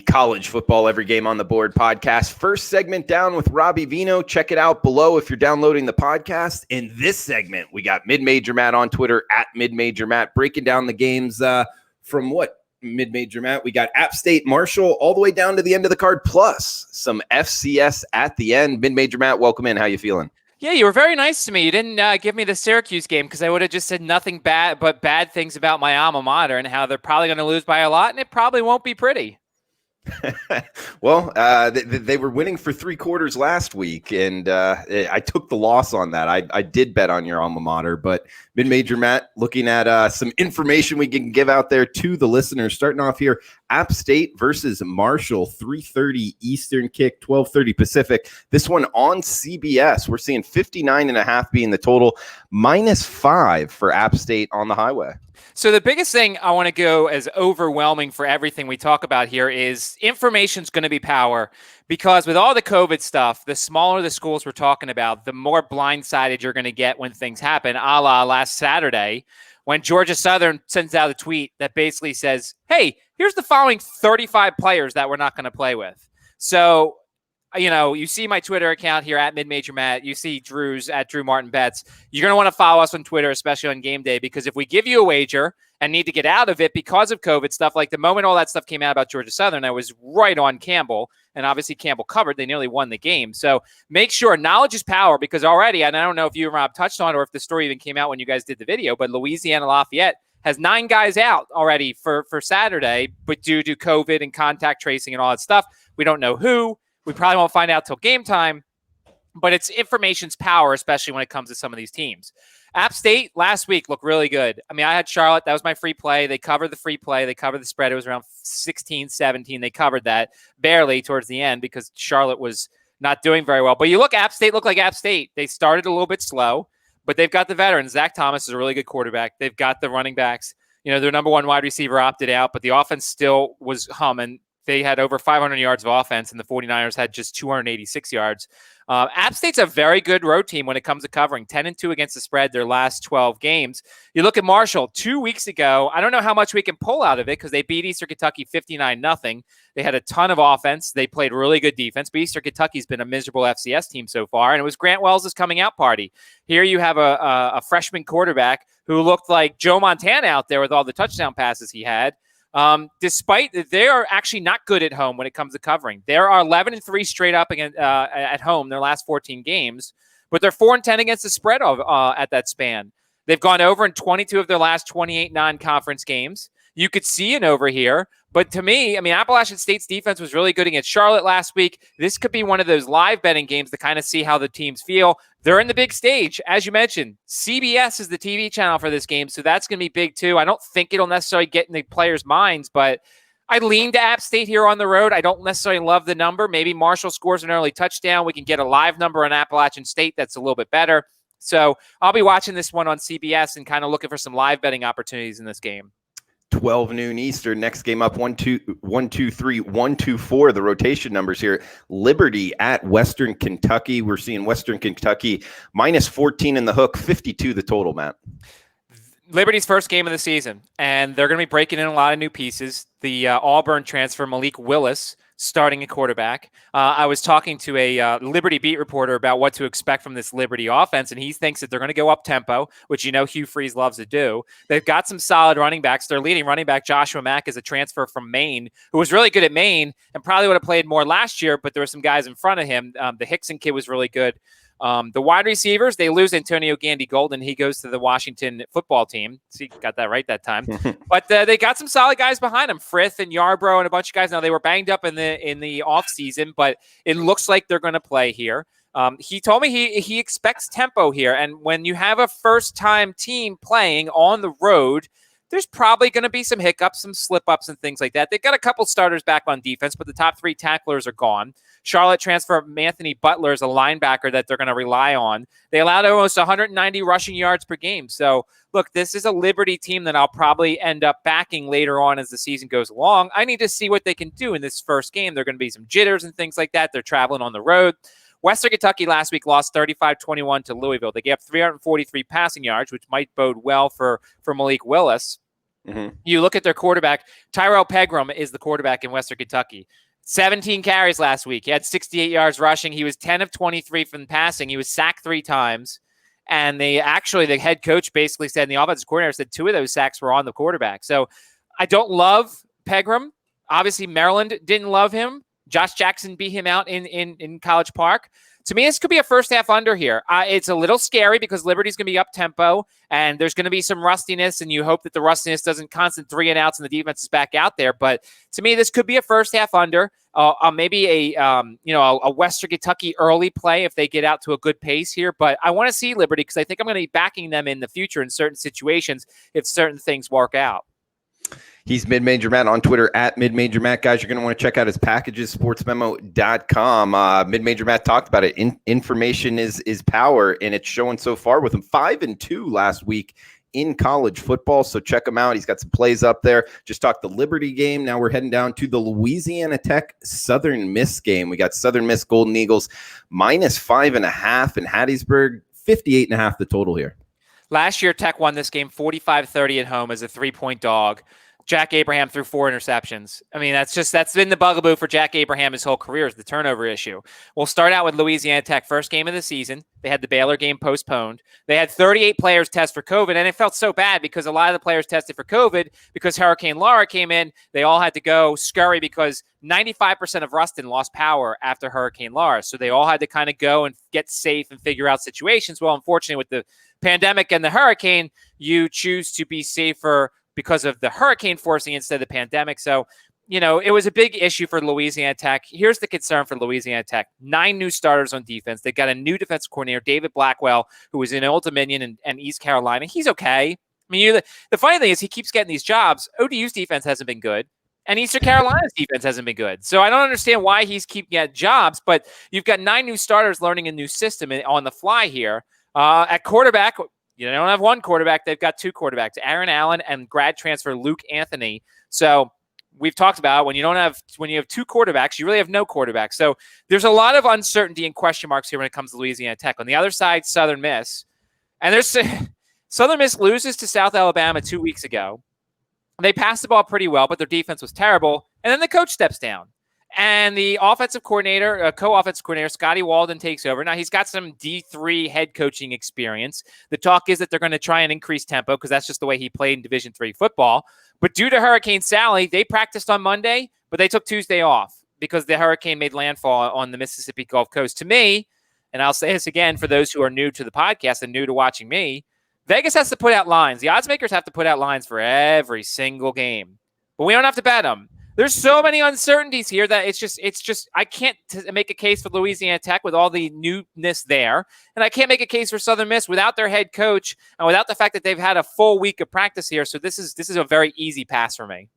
college football every game on the board podcast. First segment down with Robbie Vino. Check it out below if you're downloading the podcast. In this segment, we got Mid-Major Matt on Twitter at Mid-Major Matt breaking down the games from what? Mid-Major Matt. We got App State, Marshall, all the way down to the end of the card, plus some FCS at the end. Mid-Major Matt, welcome in. How you feeling? Yeah, you were very nice to me. You didn't give me the Syracuse game because I would have just said nothing bad but bad things about my alma mater and how they're probably going to lose by a lot, and it probably won't be pretty. Well, they were winning for 3 quarters last week, and I took the loss on that. I did bet on your alma mater, but Mid-Major Matt, looking at some information we can give out there to the listeners. Starting off here, App State versus Marshall, 3:30 Eastern kick, 12:30 Pacific. This one on CBS. We're seeing 59.5 being the total, -5 for App State on the highway. So the biggest thing I want to go as overwhelming for everything we talk about here is information's going to be power, because with all the COVID stuff, the smaller the schools we're talking about, the more blindsided you're going to get when things happen, a la last Saturday when Georgia Southern sends out a tweet that basically says, hey, here's the following 35 players that we're not going to play with. So, you know, you see my Twitter account here at Mid-Major Matt. You see Drew's at Drew Martin Bets. You're going to want to follow us on Twitter, especially on game day, because if we give you a wager and need to get out of it because of COVID stuff, like the moment all that stuff came out about Georgia Southern, I was right on Campbell, and obviously Campbell covered. They nearly won the game. So make sure knowledge is power, because already, and I don't know if you and Rob touched on it or if the story even came out when you guys did the video, but Louisiana Lafayette has 9 guys out already for Saturday, but due to COVID and contact tracing and all that stuff, we don't know who. We probably won't find out till game time, but it's information's power, especially when it comes to some of these teams. App State last week looked really good. I mean, I had Charlotte. That was my free play. They covered the free play. They covered the spread. It was around 16, 17. They covered that barely towards the end because Charlotte was not doing very well. But you look, App State looked like App State. They started a little bit slow, but they've got the veterans. Zach Thomas is a really good quarterback. They've got the running backs. You know, their number 1 wide receiver opted out, but the offense still was humming. They had over 500 yards of offense, and the 49ers had just 286 yards. App State's a very good road team when it comes to covering, 10-2 against the spread their last 12 games. You look at Marshall 2 weeks ago. I don't know how much we can pull out of it because they beat Eastern Kentucky 59-0. They had a ton of offense. They played really good defense, but Eastern Kentucky's been a miserable FCS team so far, and it was Grant Wells' coming out party. Here you have a freshman quarterback who looked like Joe Montana out there with all the touchdown passes he had. Despite they are actually not good at home when it comes to covering. They are 11-3 straight up against, at home their last 14 games, but they're 4-10 against the spread at that span. They've gone over in 22 of their last 28 non-conference games. You could see an over here, but to me, I mean, Appalachian State's defense was really good against Charlotte last week. This could be one of those live betting games to kind of see how the teams feel. They're in the big stage. As you mentioned, CBS is the TV channel for this game, so that's going to be big too. I don't think it'll necessarily get in the players' minds, but I lean to App State here on the road. I don't necessarily love the number. Maybe Marshall scores an early touchdown. We can get a live number on Appalachian State that's a little bit better. So I'll be watching this one on CBS and kind of looking for some live betting opportunities in this game. 12 noon Eastern. Next game up 1, 2, 1, 2, 3, 1, 2, 4. The rotation numbers here. Liberty at Western Kentucky. We're seeing Western Kentucky -14 in the hook, 52 the total, Matt. Liberty's first game of the season, and they're going to be breaking in a lot of new pieces. The Auburn transfer, Malik Willis, starting at quarterback. I was talking to a Liberty beat reporter about what to expect from this Liberty offense, and he thinks that they're going to go up-tempo, which you know Hugh Freeze loves to do. They've got some solid running backs. Their leading running back, Joshua Mack, is a transfer from Maine, who was really good at Maine and probably would have played more last year, but there were some guys in front of him. The Hickson kid was really good. The wide receivers, they lose Antonio Gandy-Golden. He goes to the Washington football team. See, got that right that time. But they got some solid guys behind them, Frith and Yarbrough and a bunch of guys. Now, they were banged up in the offseason, but it looks like they're going to play here. He told me he expects tempo here. And when you have a first-time team playing on the road, there's probably going to be some hiccups, some slip-ups and things like that. They've got a couple starters back on defense, but the top 3 tacklers are gone. Charlotte transfer Anthony Butler is a linebacker that they're going to rely on. They allowed almost 190 rushing yards per game. So, look, this is a Liberty team that I'll probably end up backing later on as the season goes along. I need to see what they can do in this first game. There are going to be some jitters and things like that. They're traveling on the road. Western Kentucky last week lost 35-21 to Louisville. They gave up 343 passing yards, which might bode well for Malik Willis. Mm-hmm. You look at their quarterback, Tyrell Pegram is the quarterback in Western Kentucky. 17 carries last week. He had 68 yards rushing. He was 10 of 23 from passing. He was sacked 3 times. And the head coach basically said, and the offensive coordinator said 2 of those sacks were on the quarterback. So I don't love Pegram. Obviously, Maryland didn't love him. Josh Jackson beat him out in College Park. To me, this could be a first half under here. It's a little scary because Liberty's going to be up tempo and there's going to be some rustiness, and you hope that the rustiness doesn't constant 3 and outs and the defense is back out there. But to me, this could be a first half under. Maybe a Western Kentucky early play if they get out to a good pace here. But I want to see Liberty because I think I'm going to be backing them in the future in certain situations if certain things work out. He's Mid-Major Matt on Twitter at Mid-Major Matt. Guys, you're going to want to check out his packages, sportsmemo.com. Mid-Major Matt talked about it. Information is power, and it's showing so far with him 5-2 last week in college football. So check him out. He's got some plays up there. Just talked the Liberty game. Now we're heading down to the Louisiana Tech Southern Miss game. We got Southern Miss Golden Eagles -5.5 in Hattiesburg, 58.5 the total here. Last year, Tech won this game 45-30 at home as a 3-point dog. Jack Abraham threw 4 interceptions. I mean, that's been the bugaboo for Jack Abraham his whole career is the turnover issue. We'll start out with Louisiana Tech. First game of the season. They had the Baylor game postponed. They had 38 players test for COVID, and it felt so bad because a lot of the players tested for COVID because Hurricane Laura came in. They all had to go scurry because 95% of Ruston lost power after Hurricane Laura. So they all had to kind of go and get safe and figure out situations. Well, unfortunately, with the pandemic and the hurricane, you choose to be safer because of the hurricane forcing instead of the pandemic. So, it was a big issue for Louisiana Tech. Here's the concern for Louisiana Tech. 9 new starters on defense. They've got a new defensive coordinator, David Blackwell, who was in Old Dominion and East Carolina. He's okay. I mean, the funny thing is he keeps getting these jobs. ODU's defense hasn't been good, and Eastern Carolina's defense hasn't been good. So I don't understand why he's keeping getting jobs, but you've got 9 new starters learning a new system on the fly here. At quarterback, they don't have 1 quarterback. They've got 2 quarterbacks, Aaron Allen and grad transfer Luke Anthony. So we've talked about when you have 2 quarterbacks, you really have no quarterback. So there's a lot of uncertainty and question marks here when it comes to Louisiana Tech. On the other side, Southern Miss. And there's Southern Miss loses to South Alabama 2 weeks ago. They passed the ball pretty well, but their defense was terrible. And then the coach steps down. And the offensive coordinator, co-offensive coordinator, Scotty Walden takes over. Now, he's got some D3 head coaching experience. The talk is that they're going to try and increase tempo because that's just the way he played in Division III football. But due to Hurricane Sally, they practiced on Monday, but they took Tuesday off because the hurricane made landfall on the Mississippi Gulf Coast. To me, and I'll say this again for those who are new to the podcast and new to watching me, Vegas has to put out lines. The odds makers have to put out lines for every single game. But we don't have to bet them. There's so many uncertainties here that it's just I can't make a case for Louisiana Tech with all the newness there, and I can't make a case for Southern Miss without their head coach and without the fact that they've had a full week of practice here. So this is a very easy pass for me.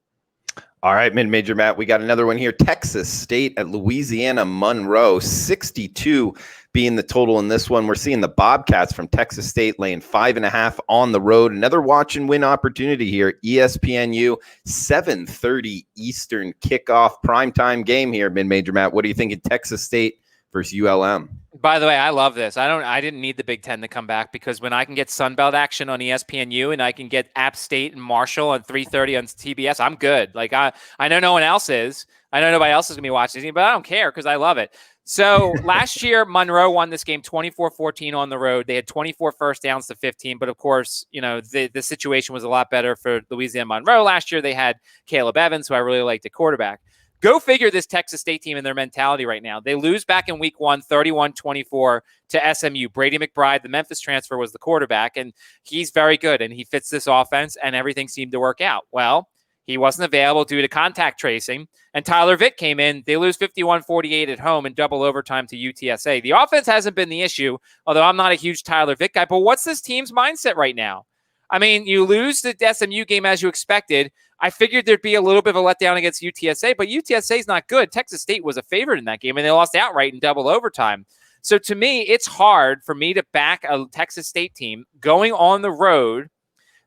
All right, Mid-Major Matt, we got another one here. Texas State at Louisiana-Monroe, 62 being the total in this one. We're seeing the Bobcats from Texas State laying 5.5 on the road. Another watch and win opportunity here. ESPNU, 7:30 Eastern kickoff primetime game here, Mid-Major Matt. What do you think of Texas State versus ULM? By the way, I love this. I didn't need the Big Ten to come back because when I can get Sunbelt action on ESPNU and I can get App State and Marshall on 3:30 on TBS, I'm good. Like I know no one else is. I know nobody else is going to be watching this, but I don't care because I love it. So last year, Monroe won this game 24-14 on the road. They had 24 first downs to 15, but of course, the situation was a lot better for Louisiana-Monroe. Last year, they had Caleb Evans, who I really liked at quarterback. Go figure this Texas State team and their mentality right now. They lose back in week 1, 31-24 to SMU. Brady McBride, the Memphis transfer, was the quarterback, and he's very good, and he fits this offense, and everything seemed to work out. Well, he wasn't available due to contact tracing, and Tyler Vitt came in. They lose 51-48 at home in double overtime to UTSA. The offense hasn't been the issue, although I'm not a huge Tyler Vitt guy, but what's this team's mindset right now? I mean, you lose the SMU game as you expected. I figured there'd be a little bit of a letdown against UTSA, but UTSA is not good. Texas State was a favorite in that game, and they lost outright in double overtime. So to me, it's hard for me to back a Texas State team going on the road.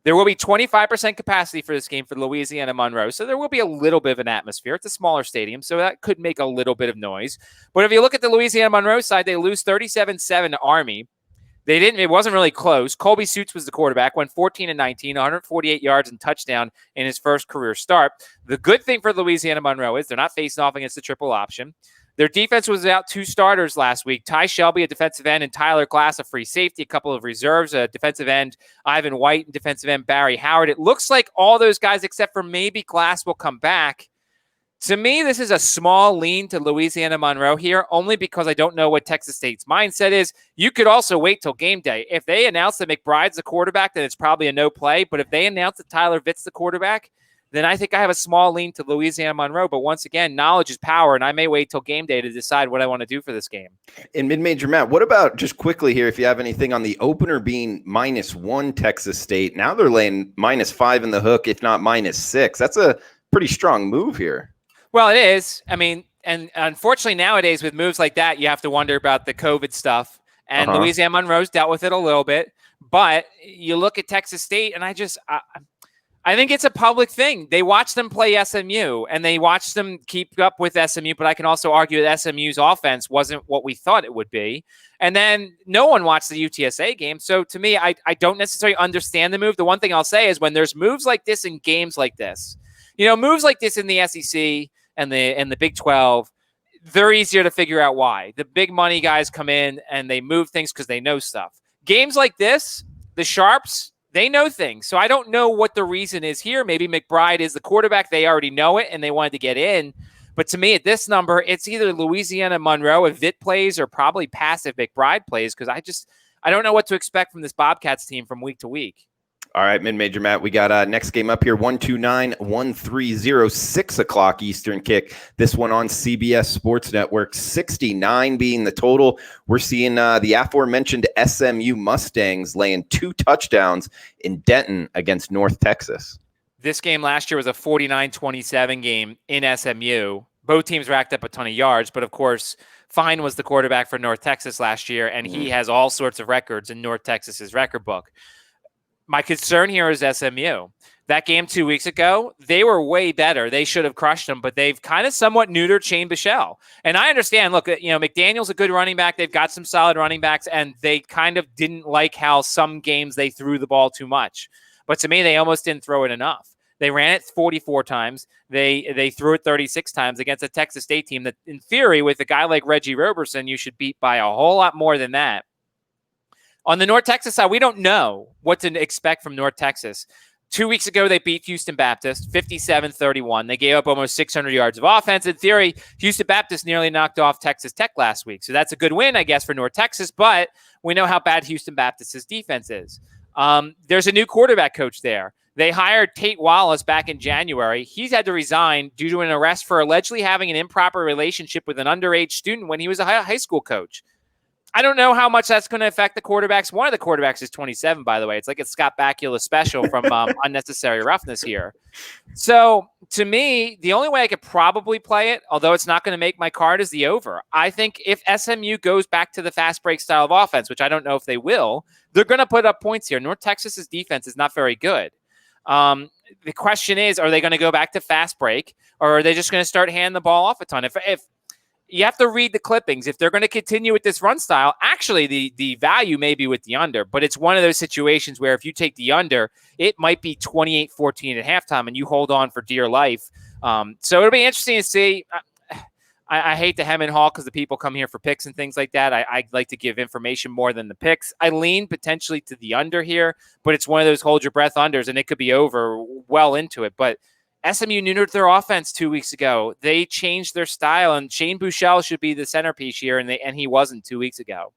There will be 25% capacity for this game for Louisiana-Monroe, so there will be a little bit of an atmosphere. It's a smaller stadium, so that could make a little bit of noise. But if you look at the Louisiana-Monroe side, they lose 37-7 to Army. They didn't. It wasn't really close. Colby Suits was the quarterback, went 14-19, 148 yards and touchdown in his first career start. The good thing for Louisiana-Monroe is they're not facing off against the triple option. Their defense was without 2 starters last week. Ty Shelby, a defensive end, and Tyler Glass, a free safety, a couple of reserves, a defensive end, Ivan White, and defensive end, Barry Howard. It looks like all those guys, except for maybe Glass, will come back. To me, this is a small lean to Louisiana-Monroe here, only because I don't know what Texas State's mindset is. You could also wait till game day. If they announce that McBride's the quarterback, then it's probably a no play. But if they announce that Tyler Vitt's the quarterback, then I think I have a small lean to Louisiana-Monroe. But once again, knowledge is power, and I may wait till game day to decide what I want to do for this game. In mid-major, Matt, what about just quickly here, if you have anything on the opener being -1 Texas State? Now they're laying -5 in the hook, if not -6. That's a pretty strong move here. Well, it is. I mean, and unfortunately nowadays with moves like that, you have to wonder about the COVID stuff. And Louisiana-Monroe's dealt with it a little bit. But you look at Texas State, and I think it's a public thing. They watch them play SMU, and they watch them keep up with SMU. But I can also argue that SMU's offense wasn't what we thought it would be. And then no one watched the UTSA game. So to me, I don't necessarily understand the move. The one thing I'll say is when there's moves like this in games like this, moves like this in the SEC and the Big 12, they're easier to figure out why. The big money guys come in and they move things because they know stuff. Games like this, the Sharps, they know things. So I don't know what the reason is here. Maybe McBride is the quarterback. They already know it and they wanted to get in. But to me, at this number, it's either Louisiana-Monroe if Vitt plays or probably passive McBride plays because I don't know what to expect from this Bobcats team from week to week. All right, mid-major Matt, we got next game up here, 129-130, 6 o'clock Eastern kick. This one on CBS Sports Network, 69 being the total. We're seeing the aforementioned SMU Mustangs laying 2 touchdowns in Denton against North Texas. This game last year was a 49-27 game in SMU. Both teams racked up a ton of yards, but of course, Fine was the quarterback for North Texas last year, and he has all sorts of records in North Texas's record book. My concern here is SMU. That game 2 weeks ago, they were way better. They should have crushed them, but they've kind of somewhat neutered Shane Bichelle. And I understand, look, McDaniel's a good running back. They've got some solid running backs, and they kind of didn't like how some games they threw the ball too much. But to me, they almost didn't throw it enough. They ran it 44 times. They threw it 36 times against a Texas State team that, in theory, with a guy like Reggie Roberson, you should beat by a whole lot more than that. On the North Texas side, we don't know what to expect from North Texas. 2 weeks ago, they beat Houston Baptist 57-31. They gave up almost 600 yards of offense. In theory, Houston Baptist nearly knocked off Texas Tech last week. So that's a good win, I guess, for North Texas. But we know how bad Houston Baptist's defense is. There's a new quarterback coach there. They hired Tate Wallace back in January. He's had to resign due to an arrest for allegedly having an improper relationship with an underage student when he was a high school coach. I don't know how much that's going to affect the quarterbacks. One of the quarterbacks is 27, by the way. It's like a Scott Bakula special from Unnecessary Roughness here. So, to me, the only way I could probably play it, although it's not going to make my card, is the over. I think if SMU goes back to the fast break style of offense, which I don't know if they will, they're going to put up points here. North Texas's defense is not very good. The question is, are they going to go back to fast break, or are they just going to start handing the ball off a ton? If you have to read the clippings. If they're going to continue with this run style, actually the value may be with the under, but it's one of those situations where if you take the under, it might be 28-14 at halftime and you hold on for dear life. So it'll be interesting to see. I hate to hem and haw because the people come here for picks and things like that. I like to give information more than the picks. I lean potentially to the under here, but it's one of those hold your breath unders, and it could be over well into it. But SMU neutered their offense 2 weeks ago. They changed their style, and Shane Buechele should be the centerpiece here, and he wasn't 2 weeks ago.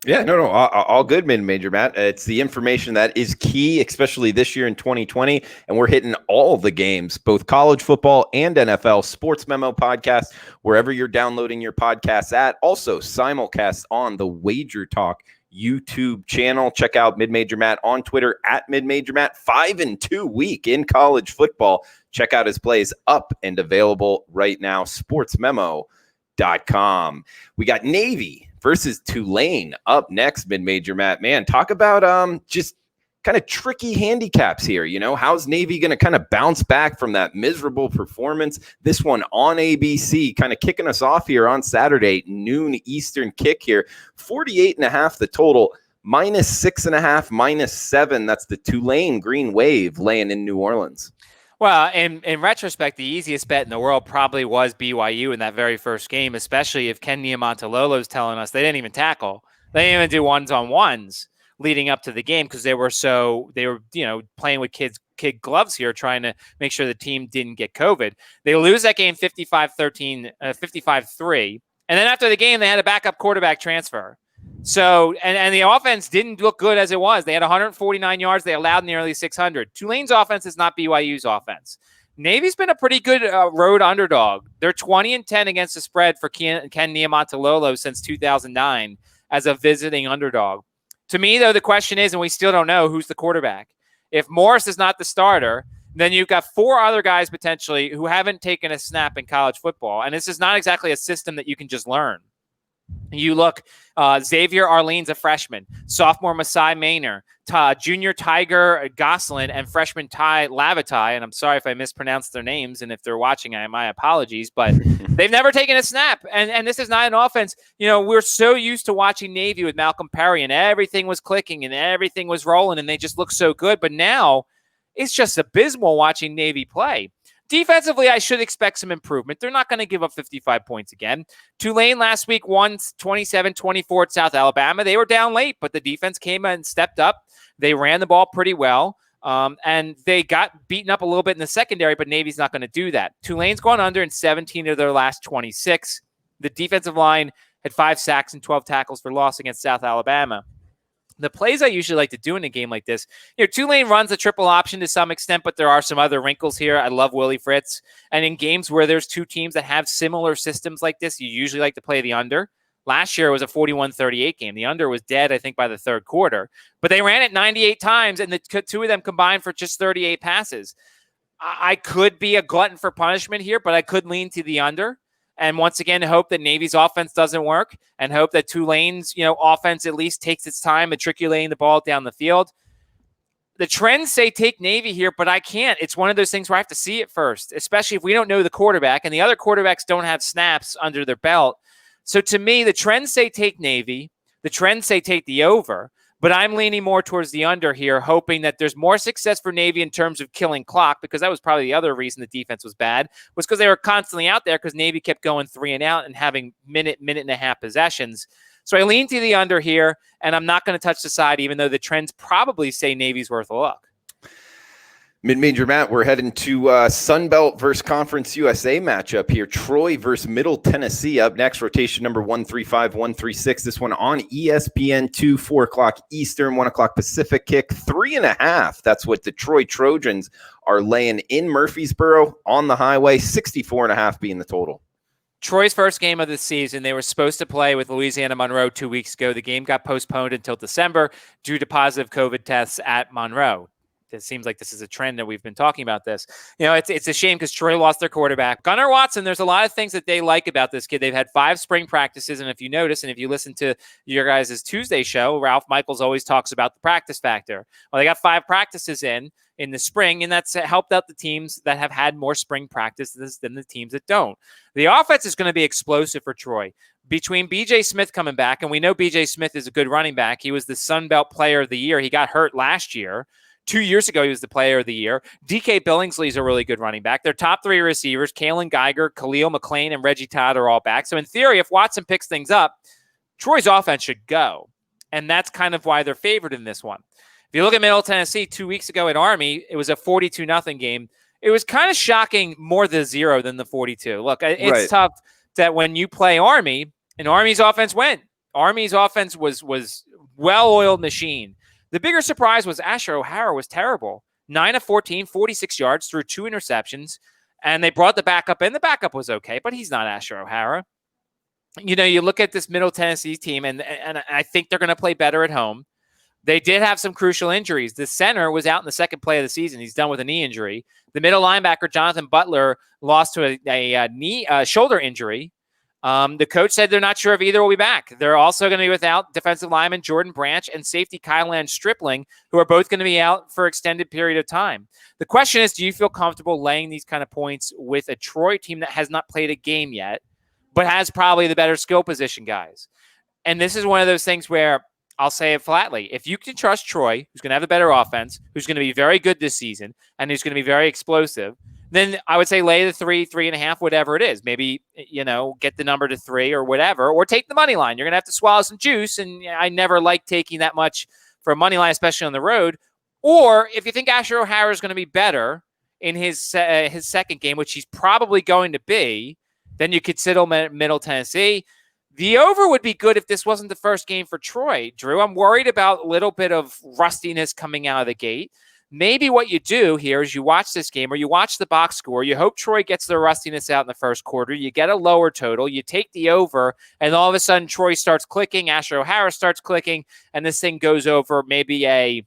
Yeah, no, all good, mid-major, Matt. It's the information that is key, especially this year in 2020, and we're hitting all the games, both college football and NFL. Sports Memo podcast, wherever you're downloading your podcasts at. Also, simulcast on the WagerTalk YouTube channel. Check out Mid-Major Matt on Twitter at Mid-Major Matt. 5-2 week in college football. Check out his plays up and available right now. SportsMemo.com. We got Navy versus Tulane up next, Mid-Major Matt. Man, talk about just kind of tricky handicaps here. You know, how's Navy going to kind of bounce back from that miserable performance? This one on ABC, kind of kicking us off here on Saturday, noon Eastern kick here. 48.5 the total. -6.5, -7. That's the Tulane Green Wave laying in New Orleans. Well, in retrospect, the easiest bet in the world probably was BYU in that very first game, especially if Ken Niumatalolo is telling us they didn't even tackle. They didn't even do ones-on-ones leading up to the game because they were playing with kid gloves here, trying to make sure the team didn't get COVID. They lose that game 55-13, 55-3. And then after the game, they had a backup quarterback transfer. So, and the offense didn't look good as it was. They had 149 yards. They allowed nearly 600. Tulane's offense is not BYU's offense. Navy's been a pretty good road underdog. They're 20-10 against the spread for Ken Niumatalolo since 2009 as a visiting underdog. To me, though, the question is, and we still don't know, who's the quarterback. If Morris is not the starter, then you've got 4 other guys potentially who haven't taken a snap in college football. And this is not exactly a system that you can just learn. You look, Xavier Arlene's a freshman, sophomore Masai Maynor, junior Tiger Goslin, and freshman Ty Lavatai. And I'm sorry if I mispronounced their names, and if they're watching, my apologies, but they've never taken a snap. And this is not an offense. We're so used to watching Navy with Malcolm Perry, and everything was clicking and everything was rolling, and they just look so good. But now it's just abysmal watching Navy play. Defensively, I should expect some improvement. They're not going to give up 55 points again. Tulane last week won 27-24 at South Alabama. They were down late, but the defense came and stepped up. They ran the ball pretty well, and they got beaten up a little bit in the secondary, but Navy's not going to do that. Tulane's gone under in 17 of their last 26. The defensive line had 5 sacks and 12 tackles for loss against South Alabama. The plays I usually like to do in a game like this, Tulane runs a triple option to some extent, but there are some other wrinkles here. I love Willie Fritz. And in games where there's 2 teams that have similar systems like this, you usually like to play the under. Last year it was a 41-38 game. The under was dead, I think, by the third quarter. But they ran it 98 times, and the 2 of them combined for just 38 passes. I could be a glutton for punishment here, but I could lean to the under. And once again, hope that Navy's offense doesn't work and hope that Tulane's, offense at least takes its time matriculating the ball down the field. The trends say take Navy here, but I can't. It's one of those things where I have to see it first, especially if we don't know the quarterback and the other quarterbacks don't have snaps under their belt. So to me, the trends say take Navy. The trends say take the over. But I'm leaning more towards the under here, hoping that there's more success for Navy in terms of killing clock, because that was probably the other reason the defense was bad, was because they were constantly out there because Navy kept going 3 and out and having minute and a half possessions. So I lean to the under here, and I'm not going to touch the side, even though the trends probably say Navy's worth a look. Mid-Major Matt, we're heading to Sunbelt versus Conference USA matchup here. Troy versus Middle Tennessee up next. Rotation number 135, 136. This one on ESPN2, 4 o'clock Eastern, 1 o'clock Pacific kick, 3.5. That's what the Troy Trojans are laying in Murfreesboro on the highway, 64.5 being the total. Troy's first game of the season, they were supposed to play with Louisiana-Monroe 2 weeks ago. The game got postponed until December due to positive COVID tests at Monroe. It seems like this is a trend that we've been talking about this. It's a shame because Troy lost their quarterback. Gunnar Watson, there's a lot of things that they like about this kid. They've had 5 spring practices, and if you notice, and if you listen to your guys' Tuesday show, Ralph Michaels always talks about the practice factor. Well, they got 5 practices in the spring, and that's helped out the teams that have had more spring practices than the teams that don't. The offense is going to be explosive for Troy. Between B.J. Smith coming back, and we know B.J. Smith is a good running back. He was the Sun Belt Player of the Year. He got hurt last year. 2 years ago, he was the Player of the Year. DK Billingsley is a really good running back. Their top 3 receivers, Kalen Geiger, Khalil McLean, and Reggie Todd are all back. So in theory, if Watson picks things up, Troy's offense should go. And that's kind of why they're favored in this one. If you look at Middle Tennessee 2 weeks ago at Army, it was a 42-0 game. It was kind of shocking more the 0 than the 42. Look, it's tough that when you play Army, and Army's offense went. Army's offense was well-oiled machine. The bigger surprise was Asher O'Hara was terrible. 9 of 14, 46 yards, threw 2 interceptions, and they brought the backup in. The backup was okay, but he's not Asher O'Hara. You look at this Middle Tennessee team, and I think they're going to play better at home. They did have some crucial injuries. The center was out in the second play of the season. He's done with a knee injury. The middle linebacker, Jonathan Butler, lost to a shoulder injury. The coach said they're not sure if either will be back. They're also going to be without defensive lineman Jordan Branch and safety Kylan Stripling, who are both going to be out for extended period of time. The question is, do you feel comfortable laying these kind of points with a Troy team that has not played a game yet, but has probably the better skill position guys? And this is one of those things where I'll say it flatly. If you can trust Troy, who's going to have a better offense, who's going to be very good this season, and who's going to be very explosive, then I would say lay the 3.5, whatever it is. Maybe, get the number to 3 or whatever, or take the money line. You're going to have to swallow some juice, and I never like taking that much for a money line, especially on the road. Or if you think Asher O'Hara is going to be better in his second game, which he's probably going to be, then you could sit Middle Tennessee. The over would be good if this wasn't the first game for Troy, Drew. I'm worried about a little bit of rustiness coming out of the gate. Maybe what you do here is you watch this game or you watch the box score. You hope Troy gets the rustiness out in the first quarter. You get a lower total. You take the over, and all of a sudden Troy starts clicking. Asher O'Hara starts clicking, and this thing goes over maybe a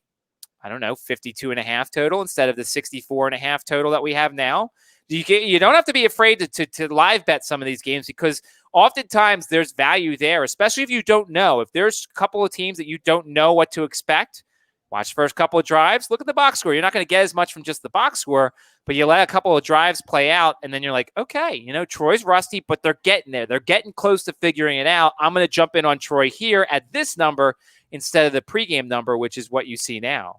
52.5 total instead of the 64.5 total that we have now. You don't have to be afraid to live bet some of these games, because oftentimes there's value there, especially if you don't know. If there's a couple of teams that you don't know what to expect, watch the first couple of drives, look at the box score. You're not going to get as much from just the box score, but you let a couple of drives play out, and then you're like, okay, Troy's rusty, but they're getting there. They're getting close to figuring it out. I'm going to jump in on Troy here at this number instead of the pregame number, which is what you see now.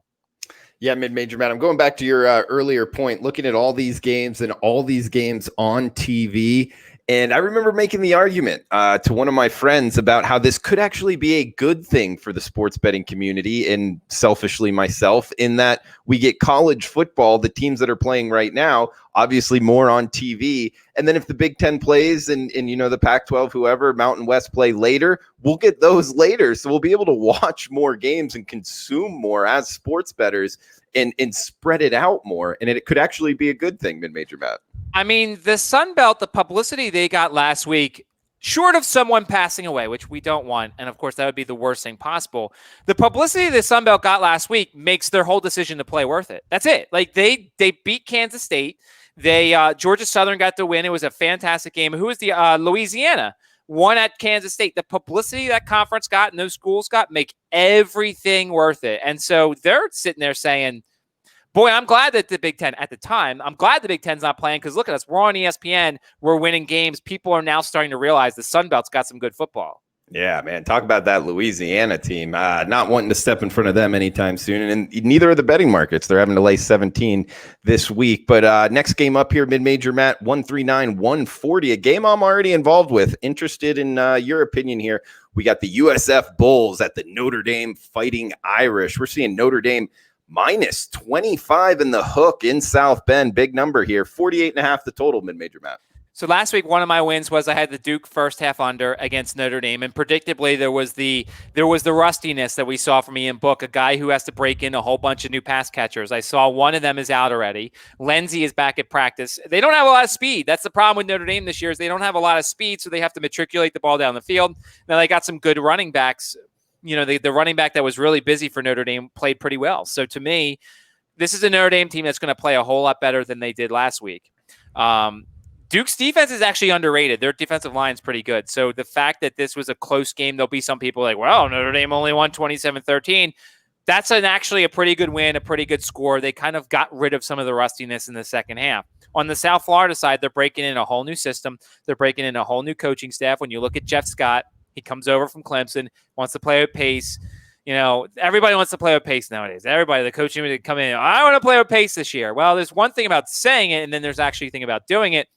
Yeah, mid-major Matt, I'm going back to your earlier point, looking at all these games and all these games on TV. And I remember making the argument to one of my friends about how this could actually be a good thing for the sports betting community, and selfishly myself, in that we get college football, the teams that are playing right now, obviously more on TV. And then if the Big Ten plays and the Pac-12, whoever, Mountain West play later, we'll get those later. So we'll be able to watch more games and consume more as sports bettors and spread it out more. And it could actually be a good thing, mid-major Matt. I mean, the Sun Belt, the publicity they got last week, short of someone passing away, which we don't want, and of course that would be the worst thing possible, the publicity the Sun Belt got last week makes their whole decision to play worth it. That's it. Like, they beat Kansas State. Georgia Southern got the win. It was a fantastic game. Who was the Louisiana won at Kansas State? The publicity that conference got and those schools got make everything worth it. And so they're sitting there saying, boy, I'm glad that the Big Ten, at the time, I'm glad the Big Ten's not playing, because look at us. We're on ESPN. We're winning games. People are now starting to realize the Sun Belt's got some good football. Yeah, man. Talk about that Louisiana team. Not wanting to step in front of them anytime soon. And neither are the betting markets. They're having to lay 17 this week. But next game up here, mid-major Matt, 139-140. A game I'm already involved with. Interested in your opinion here. We got the USF Bulls at the Notre Dame Fighting Irish. We're seeing Notre Dame minus 25 in the hook in South Bend. Big number here. 48.5 the total, mid-major Matt. So last week, one of my wins was I had the Duke first half under against Notre Dame, and predictably there was the rustiness that we saw from Ian Book, a guy who has to break in a whole bunch of new pass catchers. I saw one of them is out already. Lindsey is back at practice. They don't have a lot of speed. That's the problem with Notre Dame this year, is they don't have a lot of speed, so they have to matriculate the ball down the field. Now they got some good running backs. The running back that was really busy for Notre Dame played pretty well. So to me, this is a Notre Dame team that's going to play a whole lot better than they did last week. Duke's defense is actually underrated. Their defensive line is pretty good. So the fact that this was a close game, there'll be some people like, well, Notre Dame only won 27-13. That's actually a pretty good win, a pretty good score. They kind of got rid of some of the rustiness in the second half. On the South Florida side, they're breaking in a whole new system. They're breaking in a whole new coaching staff. When you look at Jeff Scott, he comes over from Clemson, wants to play with pace. Everybody wants to play with pace nowadays. Everybody, the coaching would come in, I want to play with pace this year. Well, there's one thing about saying it, and then there's actually a thing about doing it.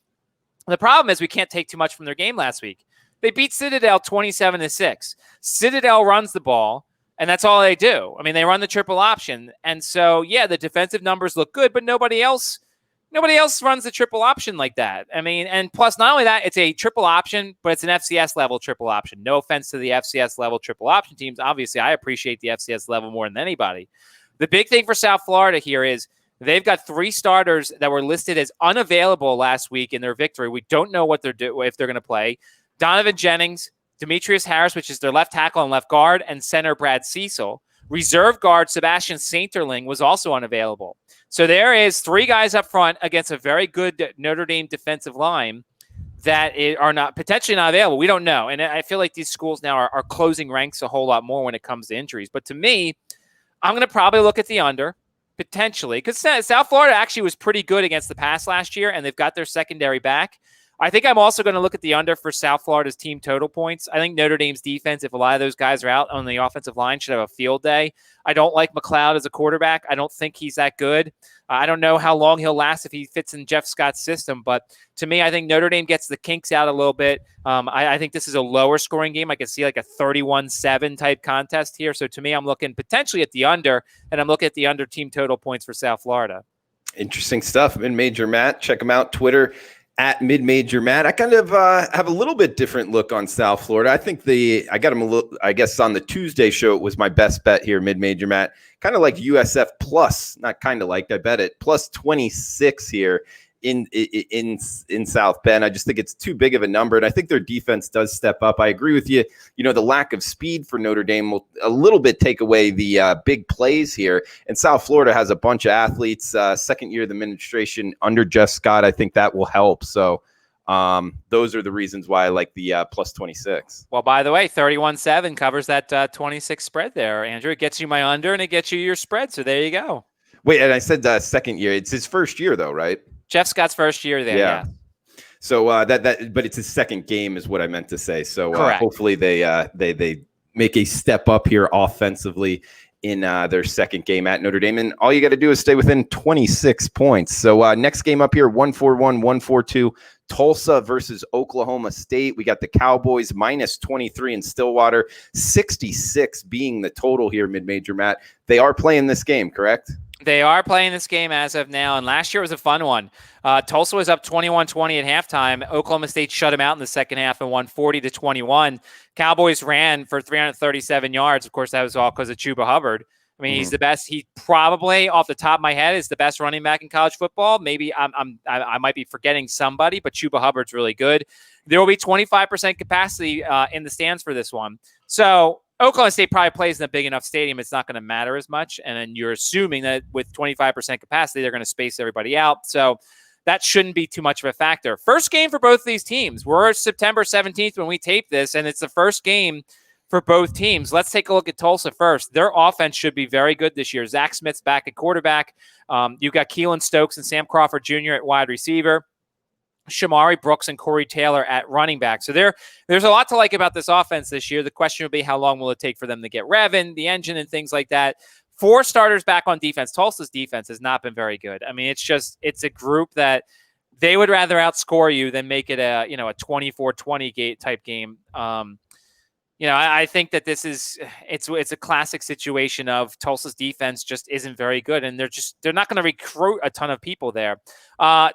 The problem is we can't take too much from their game last week. They beat Citadel 27-6. Citadel runs the ball, and that's all they do. I mean, they run the triple option. And so, yeah, the defensive numbers look good, but nobody else runs the triple option like that. I mean, and plus, not only that, it's a triple option, but it's an FCS level triple option. No offense to the FCS level triple option teams. Obviously, I appreciate the FCS level more than anybody. The big thing for South Florida here is they've got 3 starters that were listed as unavailable last week in their victory. We don't know what if they're going to play. Donovan Jennings, Demetrius Harris, which is their left tackle and left guard, and center Brad Cecil. Reserve guard Sebastian Sainterling was also unavailable. So there is 3 guys up front against a very good Notre Dame defensive line that are potentially not available. We don't know. And I feel like these schools now are closing ranks a whole lot more when it comes to injuries. But to me, I'm going to probably look at the under. Potentially, because South Florida actually was pretty good against the pass last year, and they've got their secondary back. I think I'm also going to look at the under for South Florida's team total points. I think Notre Dame's defense, if a lot of those guys are out on the offensive line, should have a field day. I don't like McLeod as a quarterback. I don't think he's that good. I don't know how long he'll last if he fits in Jeff Scott's system. But to me, I think Notre Dame gets the kinks out a little bit. I think this is a lower scoring game. I could see like a 31-7 type contest here. So to me, I'm looking potentially at the under, and I'm looking at the under team total points for South Florida. Interesting stuff. Mid-Major Matt. Check him out. Twitter at Mid-Major Matt. I kind of have a little bit different look on South Florida. I think I got him a little, I guess on the Tuesday show, it was my best bet here, Mid-Major Matt. Kind of like USF plus, not kind of like, I bet it, plus 26 here in South Bend. I just think it's too big of a number, and I think their defense does step up. I agree with you. You know, the lack of speed for Notre Dame will a little bit take away the big plays here. And South Florida has a bunch of athletes. Second year of the administration under Jeff Scott, I think that will help. So those are the reasons why I like the plus 26. Well, by the way, 31-7 covers that 26 spread there, Andrew. It gets you my under, and it gets you your spread. So there you go. Wait, and I said second year. It's his first year, though, right? Jeff Scott's first year there. Yeah. So but it's his second game is what I meant to say. So hopefully they make a step up here offensively in their second game at Notre Dame. And all you got to do is stay within 26 points. So next game up here, 141, 142, Tulsa versus Oklahoma State. We got the Cowboys minus 23 in Stillwater, 66 being the total here, Mid-Major Matt. They are playing this game, correct? They are playing this game as of now, and last year was a fun one. Tulsa was up 21-20 at halftime. Oklahoma State shut them out in the second half and won 40-21. Cowboys ran for 337 yards. Of course, that was all because of Chuba Hubbard. I mean, he's the best. He probably, off the top of my head, is the best running back in college football. Maybe I might be forgetting somebody, but Chuba Hubbard's really good. There will be 25% capacity in the stands for this one. So Oklahoma State probably plays in a big enough stadium, it's not going to matter as much. And then you're assuming that with 25% capacity, they're going to space everybody out. So that shouldn't be too much of a factor. First game for both of these teams. We're September 17th when we tape this, and it's the first game for both teams. Let's take a look at Tulsa first. Their offense should be very good this year. Zach Smith's back at quarterback. You've got Keelan Stokes and Sam Crawford Jr. at wide receiver. Shamari Brooks and Corey Taylor at running back. So there's a lot to like about this offense this year. The question will be how long will it take for them to get revving, the engine and things like that. 4 starters back on defense. Tulsa's defense has not been very good. I mean, it's a group that they would rather outscore you than make it a 24-20 type game. I think that this is it's a classic situation of Tulsa's defense just isn't very good, and they're not going to recruit a ton of people there.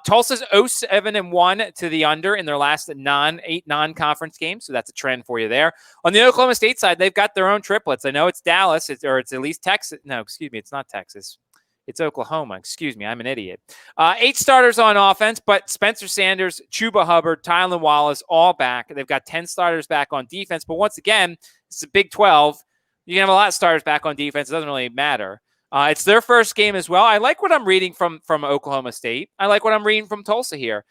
Tulsa's 0-7-1 to the under in their last 8 non-conference games, so that's a trend for you there. On the Oklahoma State side, they've got their own triplets. I know it's Dallas, it's at least Texas. No, excuse me, it's not Texas. It's Oklahoma. Excuse me, I'm an idiot. 8 starters on offense, but Spencer Sanders, Chuba Hubbard, Tylan Wallace, all back. They've got 10 starters back on defense. But once again, it's a Big 12. You can have a lot of starters back on defense. It doesn't really matter. It's their first game as well. I like what I'm reading from Oklahoma State. I like what I'm reading from Tulsa here.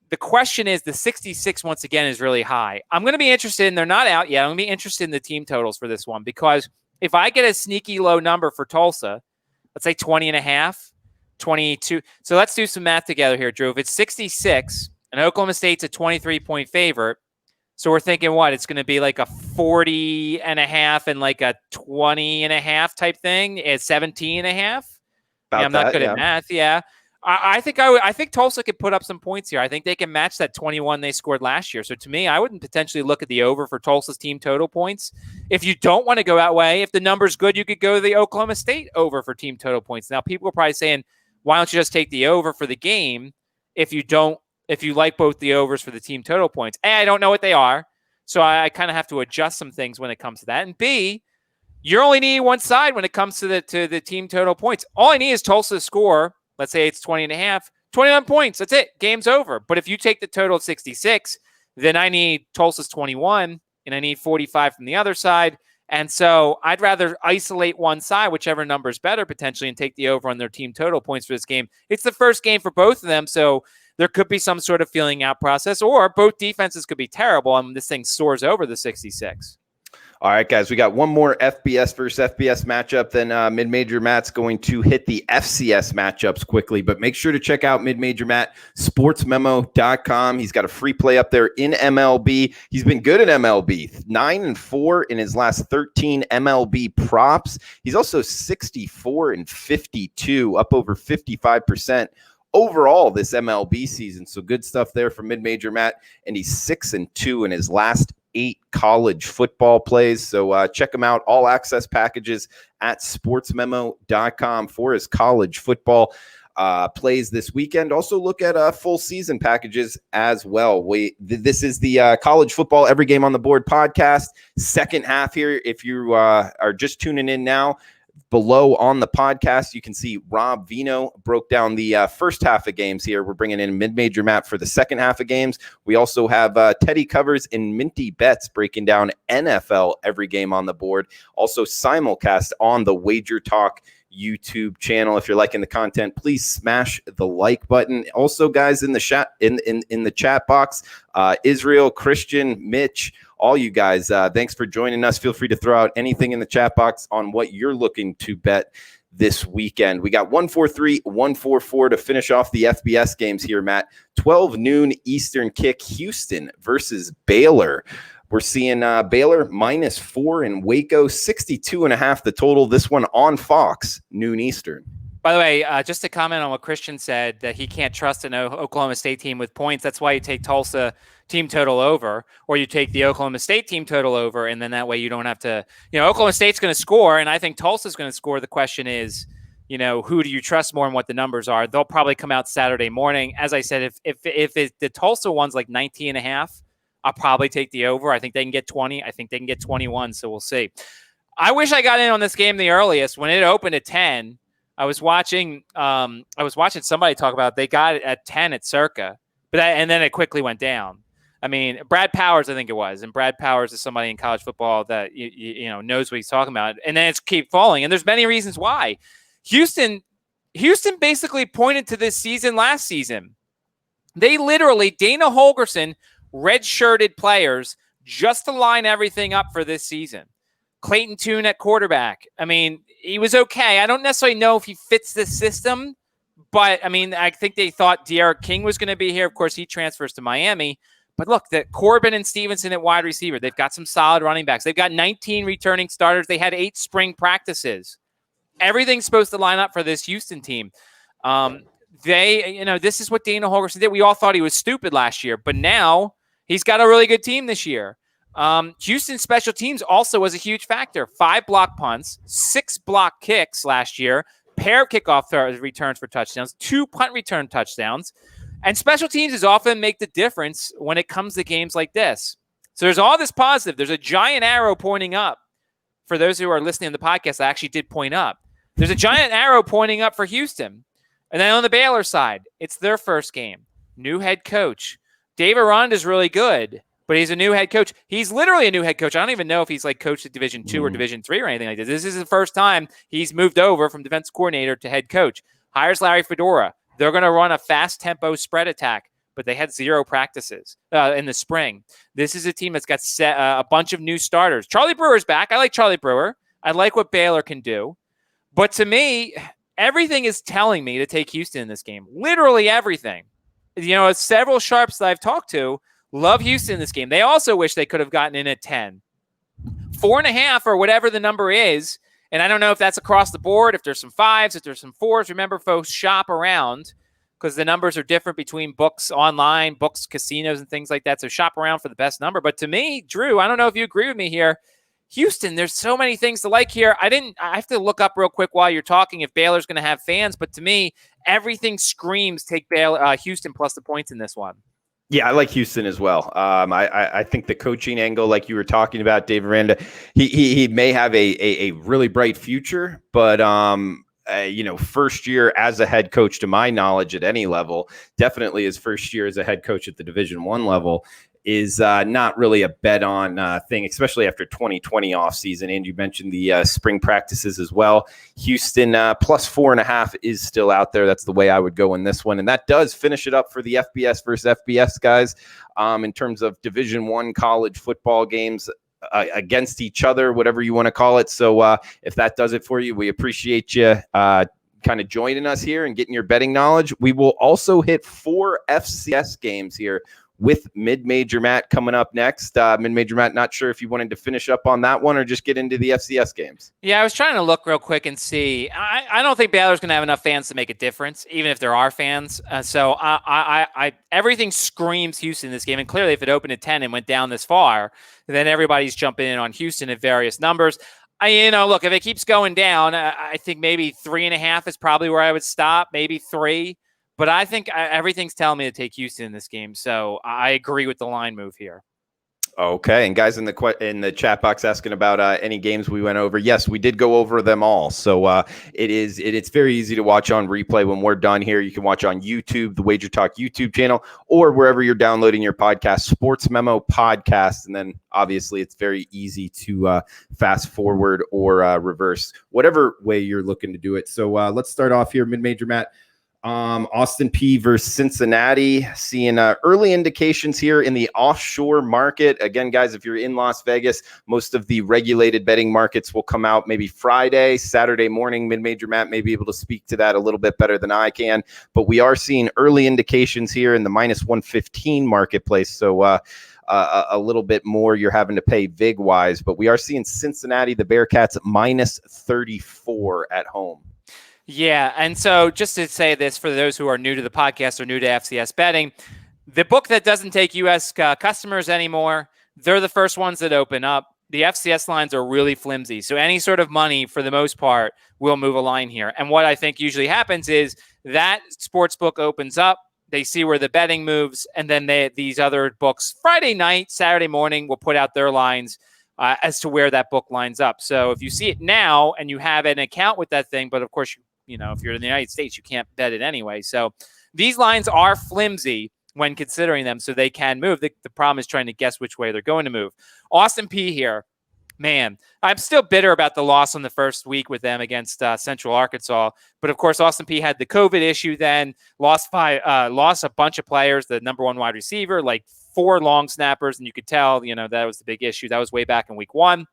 The question is, the 66, once again, is really high. I'm going to be interested, and they're not out yet. I'm going to be interested in the team totals for this one, because if I get a sneaky low number for Tulsa, let's say 20.5, 22. So let's do some math together here, Drew. If it's 66 and Oklahoma State's a 23-point favorite, so we're thinking what? It's going to be like a 40.5 and like a 20.5 type thing. It's 17.5. I'm not good at math. Yeah. I think Tulsa could put up some points here. I think they can match that 21 they scored last year. So to me, I wouldn't potentially look at the over for Tulsa's team total points. If you don't want to go that way, if the number's good, you could go to the Oklahoma State over for team total points. Now, people are probably saying, why don't you just take the over for the game if you like both the overs for the team total points? A, I don't know what they are, so I kind of have to adjust some things when it comes to that. And B, you're only needing one side when it comes to the team total points. All I need is Tulsa to score. Let's say it's 20.5, 21 points. That's it. Game's over. But if you take the total of 66, then I need Tulsa's 21, and I need 45 from the other side. And so I'd rather isolate one side, whichever number is better potentially, and take the over on their team total points for this game. It's the first game for both of them, so there could be some sort of feeling out process, or both defenses could be terrible, and this thing soars over the 66. All right, guys, we got one more FBS versus FBS matchup. Then Mid-Major Matt's going to hit the FCS matchups quickly, but make sure to check out Mid-Major Matt, sportsmemo.com. He's got a free play up there in MLB. He's been good at MLB, 9-4 in his last 13 MLB props. He's also 64-52, up over 55% overall this MLB season. So good stuff there from Mid-Major Matt, and he's 6-2 in his last 8 college football plays. So check him out, all access packages at sportsmemo.com for his college football plays this weekend. Also look at full season packages as well. This is the college football every game on the board podcast, second half here. If you are just tuning in now, below on the podcast, you can see Rob Vino broke down the first half of games here. We're bringing in Mid-Major Matt for the second half of games. We also have Teddy Covers and Minty Betts breaking down NFL every game on the board. Also simulcast on the WagerTalk YouTube channel. If you're liking the content, please smash the like button. Also, guys, in the chat in the chat box, Israel, Christian, Mitch, all you guys, thanks for joining us. Feel free to throw out anything in the chat box on what you're looking to bet this weekend. We got 143, 144 to finish off the FBS games here, Matt. 12 noon Eastern kick, Houston versus Baylor. We're seeing Baylor -4 in Waco, 62.5 the total. This one on Fox, noon Eastern. By the way, just to comment on what Christian said, that he can't trust an Oklahoma State team with points. That's why you take Tulsa team total over, or you take the Oklahoma State team total over, and then that way you don't have to, Oklahoma State's going to score, and I think Tulsa's going to score. The question is, who do you trust more and what the numbers are? They'll probably come out Saturday morning. As I said, if the Tulsa one's like 19.5, I'll probably take the over. I think they can get 20. I think they can get 21, so we'll see. I wish I got in on this game the earliest. When it opened at 10, I was watching somebody talk about they got it at 10 at Circa, and then it quickly went down. I mean, Brad Powers, I think it was, and Brad Powers is somebody in college football that knows what he's talking about, and then it's keep falling, and there's many reasons why. Houston basically pointed to this season last season. They literally, Dana Holgorsen redshirted players just to line everything up for this season. Clayton Tune at quarterback. I mean, he was okay. I don't necessarily know if he fits this system, but I mean, I think they thought De'Aaron King was going to be here. Of course, he transfers to Miami. But look, Corbin and Stevenson at wide receiver. They've got some solid running backs. They've got 19 returning starters. They had 8 spring practices. Everything's supposed to line up for this Houston team. This is what Dana Holgorsen did. We all thought he was stupid last year, but now he's got a really good team this year. Houston special teams also was a huge factor. 5 block punts, 6 block kicks last year, pair of kickoff returns for touchdowns, 2 punt return touchdowns. And special teams is often make the difference when it comes to games like this. So there's all this positive. There's a giant arrow pointing up. For those who are listening to the podcast, I actually did point up. There's a giant arrow pointing up for Houston. And then on the Baylor side, it's their first game. New head coach. Dave Aranda is really good, but he's a new head coach. He's literally a new head coach. I don't even know if he's like coached at Division II or Division III or anything like this. This is the first time he's moved over from defensive coordinator to head coach. Hires Larry Fedora. They're going to run a fast tempo spread attack, but they had 0 practices in the spring. This is a team that's got a bunch of new starters. Charlie Brewer's back. I like Charlie Brewer. I like what Baylor can do. But to me, everything is telling me to take Houston in this game. Literally everything. Several sharps that I've talked to love Houston in this game. They also wish they could have gotten in at 10. 4.5 or whatever the number is. And I don't know if that's across the board, if there's some 5s, if there's some 4s. Remember, folks, shop around because the numbers are different between books online, books, casinos, and things like that. So shop around for the best number. But to me, Drew, I don't know if you agree with me here. Houston, there's so many things to like here. I have to look up real quick while you're talking if Baylor's going to have fans. But to me, everything screams take Houston plus the points in this one. Yeah, I like Houston as well. I think the coaching angle, like you were talking about, Dave Aranda, he may have a really bright future, but first year as a head coach, to my knowledge, at any level, definitely his first year as a head coach at the Division I level is not really a bet on thing, especially after 2020 offseason. And you mentioned the spring practices as well. Houston plus 4.5 is still out there. That's the way I would go in this one. And that does finish it up for the FBS versus FBS guys. In terms of Division I college football games, against each other, whatever you want to call it. So if that does it for you, we appreciate you kind of joining us here and getting your betting knowledge. We will also hit 4 FCS games here with Mid-Major Matt coming up next. Mid-Major Matt, not sure if you wanted to finish up on that one or just get into the FCS games. Yeah, I was trying to look real quick and see. I don't think Baylor's going to have enough fans to make a difference, even if there are fans. So everything screams Houston in this game. And clearly, if it opened at 10 and went down this far, then everybody's jumping in on Houston at various numbers. Look, if it keeps going down, I think maybe 3.5 is probably where I would stop, maybe 3. But I think everything's telling me to take Houston in this game. So I agree with the line move here. Okay, and guys in the chat box asking about any games we went over. Yes, we did go over them all. So it's very easy to watch on replay when we're done here. You can watch on YouTube, the WagerTalk YouTube channel, or wherever you're downloading your podcast, Sports Memo Podcast. And then obviously it's very easy to fast forward or reverse, whatever way you're looking to do it. So let's start off here, Mid-Major Matt. Austin Peay versus Cincinnati, seeing early indications here in the offshore market. Again, guys, if you're in Las Vegas, most of the regulated betting markets will come out maybe Friday, Saturday morning. Mid-Major Matt may be able to speak to that a little bit better than I can, but we are seeing early indications here in the -115 marketplace. So a little bit more you're having to pay vig-wise, but we are seeing Cincinnati, the Bearcats, -34 at home. Yeah, and so just to say this for those who are new to the podcast or new to FCS betting, the book that doesn't take U.S. customers anymore, they're the first ones that open up. The FCS lines are really flimsy, so any sort of money, for the most part, will move a line here. And what I think usually happens is that sports book opens up, they see where the betting moves, and then these other books, Friday night, Saturday morning, will put out their lines as to where that book lines up. So if you see it now and you have an account with that thing, but of course, if you're in the United States, you can't bet it anyway. So these lines are flimsy when considering them, so they can move. The problem is trying to guess which way they're going to move. Austin Peay here. Man, I'm still bitter about the loss on the first week with them against Central Arkansas. But, of course, Austin Peay had the COVID issue then, lost a bunch of players, the number 1 wide receiver, like 4 long snappers, and you could tell, that was the big issue. That was way back in week 1.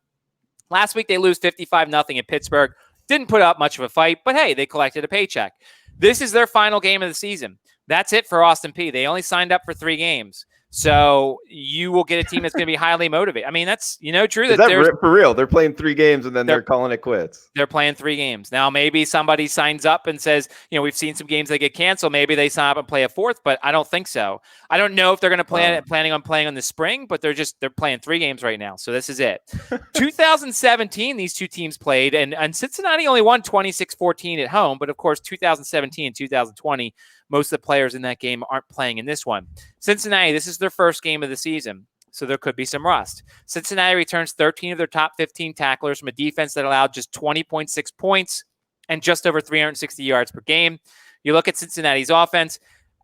Last week, they lose 55-0 at Pittsburgh. Didn't put up much of a fight, but hey, they collected a paycheck. This is their final game of the season. That's it for Austin Peay. They only signed up for 3 games. So you will get a team that's going to be highly motivated. I mean, that's, true. Is that for real? They're playing 3 games and then they're calling it quits. They're playing 3 games. Now, maybe somebody signs up and says, we've seen some games that get canceled. Maybe they sign up and play a 4th, but I don't think so. I don't know if they're going to planning on playing in the spring, but they're playing 3 games right now. So this is it. 2017, these 2 teams played, and Cincinnati only won 26-14 at home. But of course, 2017 and 2020, most of the players in that game aren't playing in this one. Cincinnati, this is their first game of the season, so there could be some rust. Cincinnati returns 13 of their top 15 tacklers from a defense that allowed just 20.6 points and just over 360 yards per game. You look at Cincinnati's offense.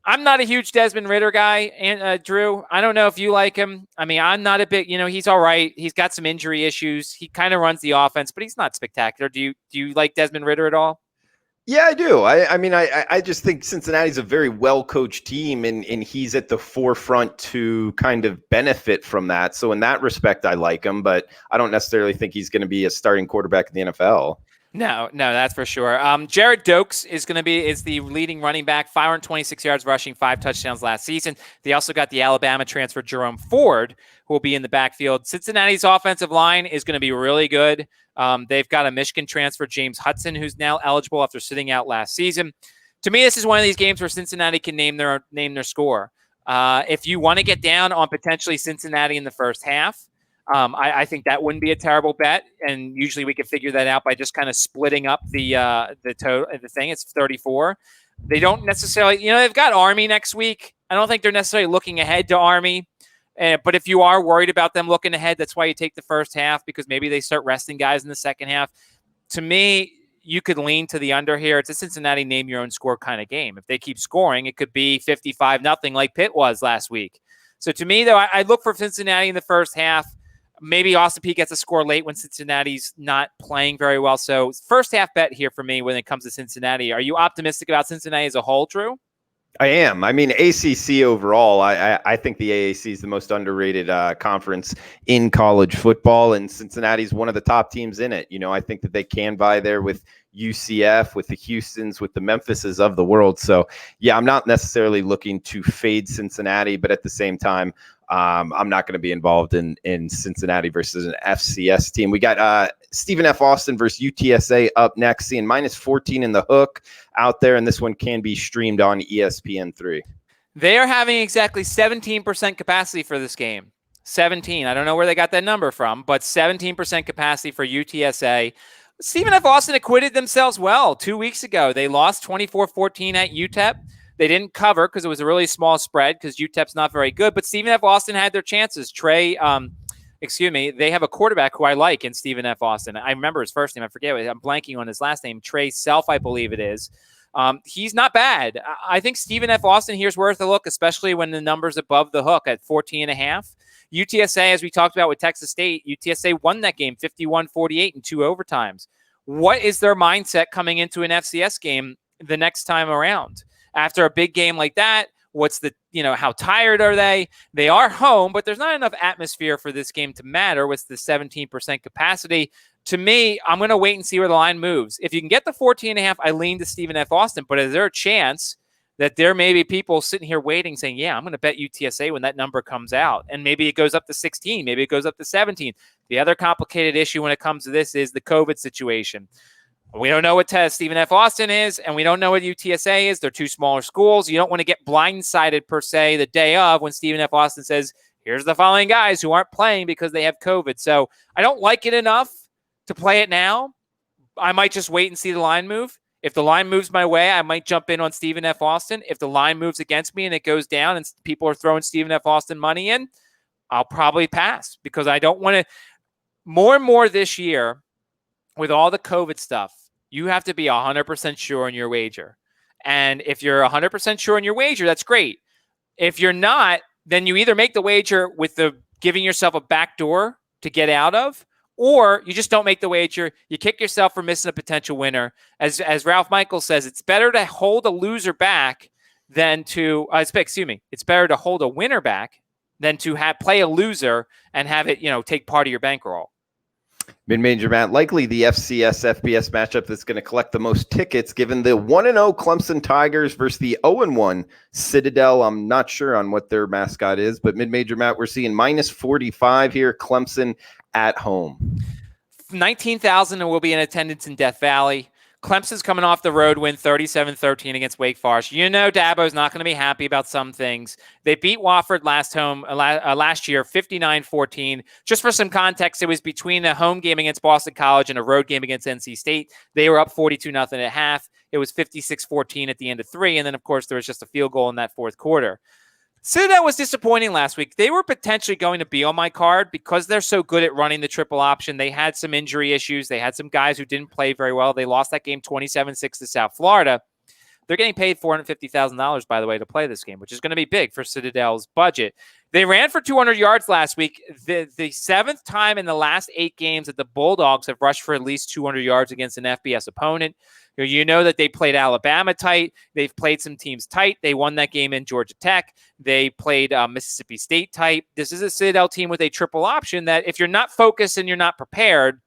I'm not a huge Desmond Ridder guy, and Drew. I don't know if you like him. I mean, I'm not a big, he's all right. He's got some injury issues. He kind of runs the offense, but he's not spectacular. Do you like Desmond Ridder at all? Yeah, I do. I just think Cincinnati's a very well-coached team, and he's at the forefront to kind of benefit from that. So in that respect, I like him, but I don't necessarily think he's going to be a starting quarterback in the NFL. No, that's for sure. Jared Dokes is the leading running back, 526 yards rushing, 5 touchdowns last season. They also got the Alabama transfer Jerome Ford, who will be in the backfield. Cincinnati's offensive line is going to be really good. They've got a Michigan transfer, James Hudson, who's now eligible after sitting out last season. To me, this is one of these games where Cincinnati can name their score. If you want to get down on potentially Cincinnati in the first half, I think that wouldn't be a terrible bet, and usually we can figure that out by just kind of splitting up the total. The thing, it's 34. They don't necessarily, they've got Army next week. I don't think they're necessarily looking ahead to Army, but if you are worried about them looking ahead, that's why you take the first half, because maybe they start resting guys in the second half. To me, you could lean to the under here. It's a Cincinnati name your own score kind of game. If they keep scoring, it could be 55-0 like Pitt was last week. So to me, though, I look for Cincinnati in the first half. Maybe Austin Peay gets a score late when Cincinnati's not playing very well. So first half bet here for me when it comes to Cincinnati. Are you optimistic about Cincinnati as a whole, Drew? I am. I mean, ACC overall, I think the AAC is the most underrated conference in college football, and Cincinnati's one of the top teams in it. I think that they can vie there with UCF, with the Houstons, with the Memphises of the world. So, yeah, I'm not necessarily looking to fade Cincinnati, but at the same time, I'm not going to be involved in Cincinnati versus an FCS team. We got Stephen F. Austin versus UTSA up next, seeing -14 in the hook out there, and this one can be streamed on ESPN3. They are having exactly 17% capacity for this game. 17. I don't know where they got that number from, but 17% capacity for UTSA. Stephen F. Austin acquitted themselves well 2 weeks ago. They lost 24-14 at UTEP. They didn't cover because it was a really small spread because UTEP's not very good, but Stephen F. Austin had their chances. They have a quarterback who I like in Stephen F. Austin. I remember his first name. I forget. I'm blanking on his last name. Trey Self, I believe it is. He's not bad. I think Stephen F. Austin here's worth a look, especially when the number's above the hook at 14.5. UTSA, as we talked about with Texas State, UTSA won that game 51-48 in 2 overtimes. What is their mindset coming into an FCS game the next time around? After a big game like that, what's the, how tired are they? They are home, but there's not enough atmosphere for this game to matter with the 17% capacity. To me, I'm going to wait and see where the line moves. If you can get the 14.5, I lean to Stephen F. Austin, but is there a chance that there may be people sitting here waiting saying, yeah, I'm going to bet UTSA when that number comes out, and maybe it goes up to 16, maybe it goes up to 17. The other complicated issue when it comes to this is the COVID situation. We don't know what Stephen F. Austin is, and we don't know what UTSA is. They're two smaller schools. You don't want to get blindsided, per se, the day of when Stephen F. Austin says, here's the following guys who aren't playing because they have COVID. So I don't like it enough to play it now. I might just wait and see the line move. If the line moves my way, I might jump in on Stephen F. Austin. If the line moves against me and it goes down and people are throwing Stephen F. Austin money in, I'll probably pass because I don't want to. More and more this year, with all the COVID stuff, you have to be 100% sure on your wager. And if you're 100% sure on your wager, that's great. If you're not, then you either make the wager with the giving yourself a back door to get out of, or you just don't make the wager. You kick yourself for missing a potential winner. As Ralph Michaels says, it's better to hold a loser back than to it's better to hold a winner back than to play a loser and have it, take part of your bankroll. Mid-major, Matt, likely the FCS FBS matchup that's going to collect the most tickets, given the 1-0 Clemson Tigers versus the 0-1 Citadel. I'm not sure on what their mascot is, but mid-major, Matt, we're seeing -45 here. Clemson at home. 19,000 will be in attendance in Death Valley. Clemson's coming off the road win 37-13 against Wake Forest. Dabo's not going to be happy about some things. They beat Wofford last year 59-14. Just for some context, it was between a home game against Boston College and a road game against NC State. They were up 42-0 at half. It was 56-14 at the end of 3. And then, of course, there was just a field goal in that fourth quarter. Citadel was disappointing last week. They were potentially going to be on my card because they're so good at running the triple option. They had some injury issues. They had some guys who didn't play very well. They lost that game 27-6 to South Florida. They're getting paid $450,000, by the way, to play this game, which is going to be big for Citadel's budget. They ran for 200 yards last week. The seventh time in the last 8 games that the Bulldogs have rushed for at least 200 yards against an FBS opponent. You know that they played Alabama tight. They've played some teams tight. They won that game in Georgia Tech. They played Mississippi State tight. This is a Citadel team with a triple option that if you're not focused and you're not prepared,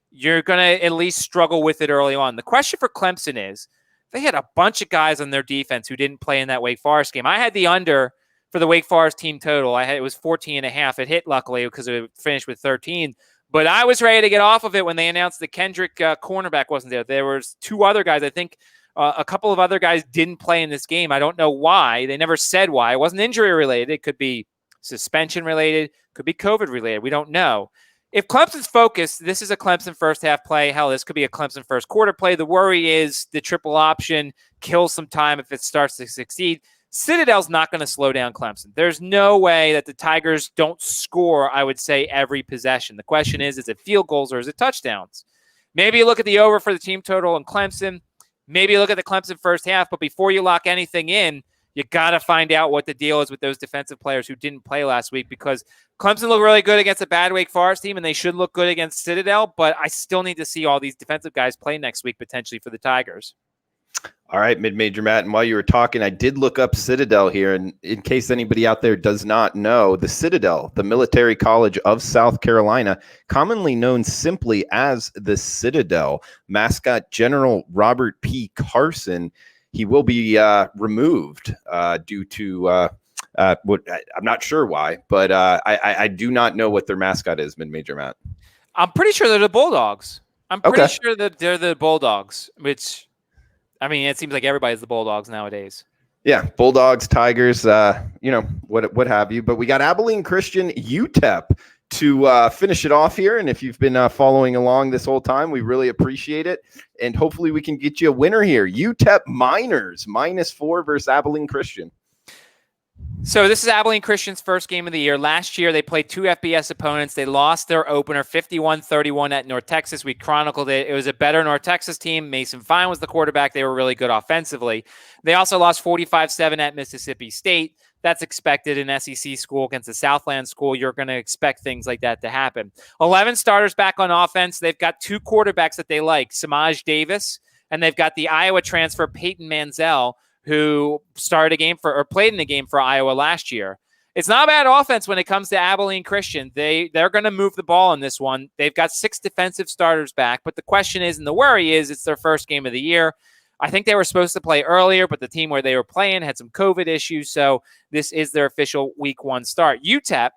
you're going to at least struggle with it early on. The question for Clemson is they had a bunch of guys on their defense who didn't play in that Wake Forest game. I had the under for the Wake Forest team total. It was 14.5. It hit, luckily, because it finished with 13. But I was ready to get off of it when they announced that Kendrick cornerback wasn't there. There was 2 other guys. I think a couple of other guys didn't play in this game. I don't know why. They never said why. It wasn't injury related. It could be suspension related. Could be COVID related. We don't know. If Clemson's focused, this is a Clemson first half play. Hell, this could be a Clemson first quarter play. The worry is the triple option kills some time if it starts to succeed. Citadel's not going to slow down Clemson. There's no way that the Tigers don't score, I would say, every possession. The question is it field goals or is it touchdowns? Maybe you look at the over for the team total in Clemson. Maybe you look at the Clemson first half, but before you lock anything in, you got to find out what the deal is with those defensive players who didn't play last week, because Clemson looked really good against a bad Wake Forest team, and they should look good against Citadel, but I still need to see all these defensive guys play next week potentially for the Tigers. All right, mid-major Matt, and while you were talking, I did look up Citadel here, and in case anybody out there does not know, the Citadel, the military college of South Carolina, commonly known simply as the Citadel, mascot General Robert P. Carson, he will be removed due to what I'm not sure why, but I do not know what their mascot is, mid-major Matt. I'm pretty sure they're the Bulldogs. I'm pretty sure that they're the Bulldogs, which, I mean, it seems like everybody's the Bulldogs nowadays. Yeah, Bulldogs, Tigers, what have you. But we got Abilene Christian UTEP to finish it off here. And if you've been following along this whole time, we really appreciate it. And hopefully we can get you a winner here. UTEP Miners, -4 versus Abilene Christian. So this is Abilene Christian's first game of the year. Last year, they played 2 FBS opponents. They lost their opener 51-31 at North Texas. We chronicled it. It was a better North Texas team. Mason Fine was the quarterback. They were really good offensively. They also lost 45-7 at Mississippi State. That's expected in SEC school against the Southland school. You're going to expect things like that to happen. 11 starters back on offense. They've got 2 quarterbacks that they like, Samaj Davis, and they've got the Iowa transfer Peyton Manziel, who started a game or played in a game for Iowa last year. It's not a bad offense when it comes to Abilene Christian. They're going to move the ball in this one. They've got 6 defensive starters back, but the question is, and the worry is, it's their first game of the year. I think they were supposed to play earlier, but the team where they were playing had some COVID issues, so this is their official week 1 start. UTEP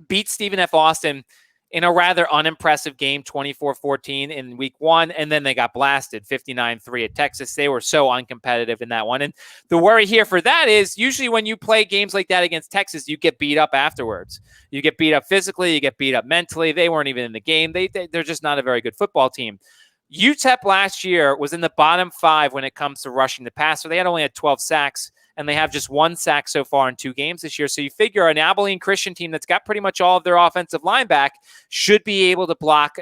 beat Stephen F. Austin in a rather unimpressive game, 24-14 in week 1, and then they got blasted 59-3 at Texas. They were so uncompetitive in that one. And the worry here for that is usually when you play games like that against Texas, you get beat up afterwards. You get beat up physically, you get beat up mentally. They weren't even in the game. They're just not a very good football team. UTEP last year was in the bottom 5 when it comes to rushing the passer. They only had 12 sacks, and they have just 1 sack so far in 2 games this year. So you figure an Abilene Christian team that's got pretty much all of their offensive line back should be able to block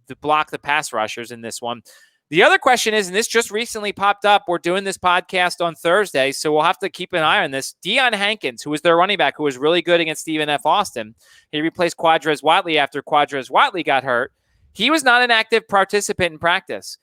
the pass rushers in this one. The other question is, and this just recently popped up, we're doing this podcast on Thursday, so we'll have to keep an eye on this. Deion Hankins, who was their running back, who was really good against Stephen F. Austin, he replaced Quadrez Watley after Quadrez Watley got hurt. He was not an active participant in practice.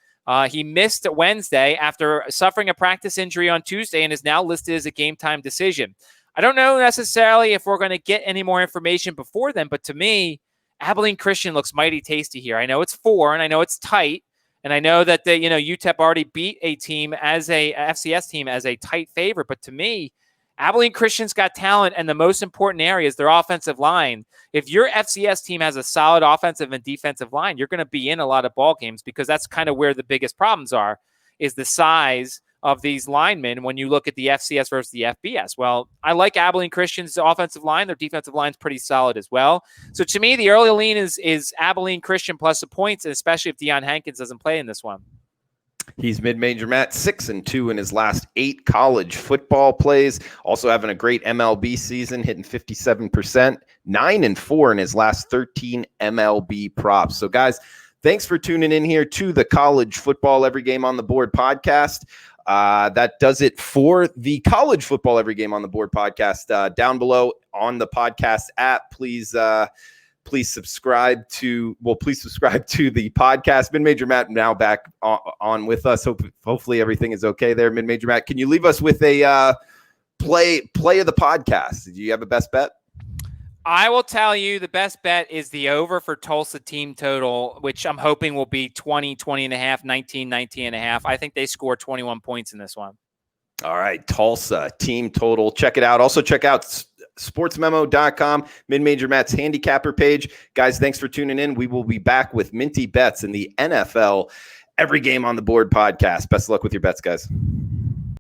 He missed Wednesday after suffering a practice injury on Tuesday and is now listed as a game-time decision. I don't know necessarily if we're going to get any more information before then, but to me, Abilene Christian looks mighty tasty here. I know it's 4, and I know it's tight, and I know that UTEP already beat a team as a FCS team as a tight favorite, but to me, Abilene Christian's got talent, and the most important area is their offensive line. If your FCS team has a solid offensive and defensive line, you're going to be in a lot of ball games because that's kind of where the biggest problems are, is the size of these linemen when you look at the FCS versus the FBS. Well, I like Abilene Christian's offensive line. Their defensive line's pretty solid as well. So to me, the early lean is Abilene Christian plus the points, and especially if Deion Hankins doesn't play in this one. He's mid-major Matt, 6-2 in his last 8 college football plays. Also having a great MLB season, hitting 57%, 9-4 in his last 13 MLB props. So guys, thanks for tuning in here to the College Football Every Game on the Board podcast. That does it for the College Football Every Game on the Board podcast. Down below on the podcast app, please subscribe to the podcast. Mid-Major Matt now back on with us. Hopefully everything is okay there. Mid-Major Matt, can you leave us with a play of the podcast? Do you have a best bet? I will tell you the best bet is the over for Tulsa team total, which I'm hoping will be 20, 20.5, 19, 19.5. I think they score 21 points in this one. All right, Tulsa team total. Check it out. Also check out sportsmemo.com, Mid-Major Matt's handicapper page. Guys, thanks for tuning in. We will be back with Minty Bets in the NFL Every Game on the Board podcast. Best of luck with your bets, guys.